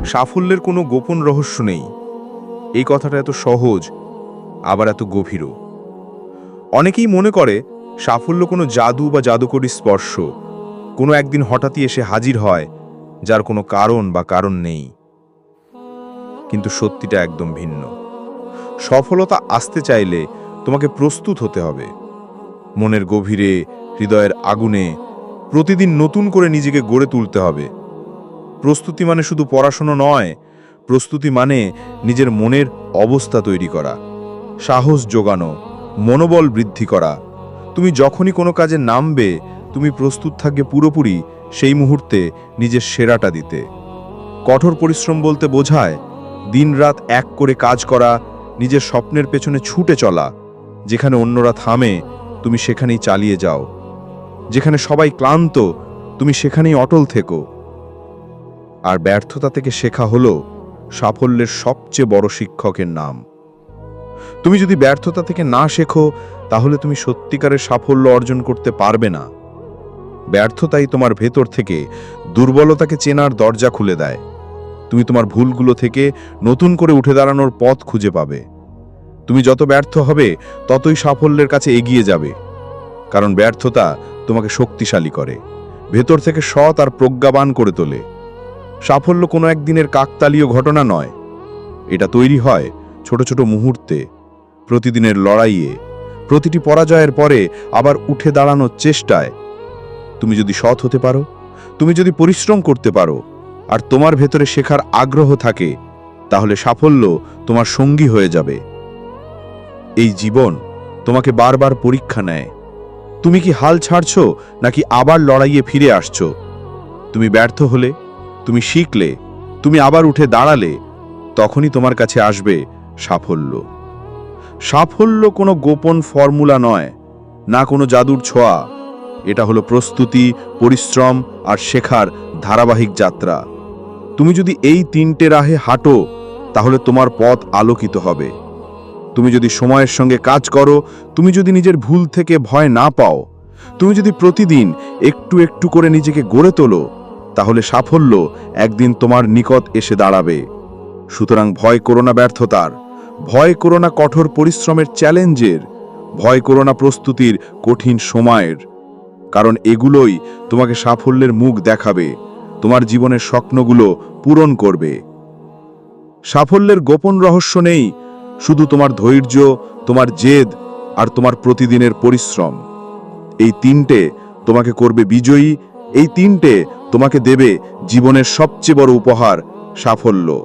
সাফল্যের কোনো গোপন রহস্য নেই। এই কথাটা এত সহজ, আবার এত গভীরও। অনেকেই মনে করে সাফল্য কোনো জাদু বা জাদুকরী স্পর্শ, কোনো একদিন হঠাৎই এসে হাজির হয়, যার কোনো কারণ নেই। কিন্তু সত্যিটা একদম ভিন্ন। সফলতা আসতে চাইলে তোমাকে প্রস্তুত হতে হবে। মনের গভীরে, হৃদয়ের আগুনে প্রতিদিন নতুন করে নিজেকে গড়ে তুলতে হবে। প্রস্তুতি মানে শুধু পড়াশোনা নয়, প্রস্তুতি মানে নিজের মনের অবস্থা তৈরি করা, সাহস জোগানো, মনোবল বৃদ্ধি করা। তুমি যখনই কোনো কাজে নামবে, তুমি প্রস্তুত থাকবে পুরোপুরি সেই মুহূর্তে নিজের সেরাটা দিতে। কঠোর পরিশ্রম বলতে বোঝায় দিনরাত এক করে কাজ করা, নিজের স্বপ্নের পেছনে ছুটে চলা। যেখানে অন্যরা থামে, তুমি সেখানেই চালিয়ে যাও। যেখানে সবাই ক্লান্ত, তুমি সেখানেই অটল থেকো। আর ব্যর্থতা থেকে শেখা হলো সাফল্যের সবচেয়ে বড় শিক্ষকের নাম। তুমি যদি ব্যর্থতা থেকে না শেখো, তাহলে তুমি সত্যিকারের সাফল্য অর্জন করতে পারবে না। ব্যর্থতাই তোমার ভেতর থেকে দুর্বলতাকে চেনার দরজা খুলে দেয়। তুমি তোমার ভুলগুলো থেকে নতুন করে উঠে দাঁড়ানোর পথ খুঁজে পাবে। তুমি যত ব্যর্থ হবে, ততই সাফল্যের কাছে এগিয়ে যাবে। কারণ ব্যর্থতা তোমাকে শক্তিশালী করে, ভেতর থেকে সৎ আর প্রজ্ঞাবান করে তোলে। সাফল্য কোনো একদিনের কাকতালীয় ঘটনা নয়। এটা তৈরি হয় ছোট ছোট মুহূর্তে, প্রতিদিনের লড়াইয়ে, প্রতিটি পরাজয়ের পরে আবার উঠে দাঁড়ানোর চেষ্টায়। তুমি যদি সৎ হতে পারো, তুমি যদি পরিশ্রম করতে পারো, আর তোমার ভেতরে শেখার আগ্রহ থাকে, তাহলে সাফল্য তোমার সঙ্গী হয়ে যাবে। এই জীবন তোমাকে বারবার পরীক্ষা নেয়। তুমি কি হাল ছাড়ছো, নাকি আবার লড়াইয়ে ফিরে আসছো? তুমি ব্যর্থ হলে, তুমি শিখলে, তুমি আবার উঠে দাঁড়ালে, তখনই তোমার কাছে আসবে সাফল্য। সাফল্য কোনো গোপন ফর্মুলা নয়, না কোনো জাদুর ছোঁয়া। এটা হলো প্রস্তুতি, পরিশ্রম আর শেখার ধারাবাহিক যাত্রা। তুমি যদি এই তিনটে রাহে হাঁটো, তাহলে তোমার পথ আলোকিত হবে। তুমি যদি সময়ের সঙ্গে কাজ করো, তুমি যদি নিজের ভুল থেকে ভয় না পাও, তুমি যদি প্রতিদিন একটু একটু করে নিজেকে গড়ে তোলো, তাহলে সাফল্য একদিন তোমার নিকট এসে দাঁড়াবে। সুতরাং ভয় করো না ব্যর্থতার, ভয় করো না কঠোর পরিশ্রমের চ্যালেঞ্জের, ভয় করো না প্রস্তুতির কঠিন সময়ের। কারণ এগুলোই তোমাকে সাফল্যের মুখ দেখাবে, তোমার জীবনের স্বপ্নগুলো পূরণ করবে। সাফল্যের গোপন রহস্য নেই, শুধু তোমার ধৈর্য, তোমার জেদ আর তোমার প্রতিদিনের পরিশ্রম। এই তিনটে তোমাকে করবে বিজয়ী, এই তিনটে তোমাকে দেবে জীবনের সবচেয়ে বড় উপহার, সাফল্য।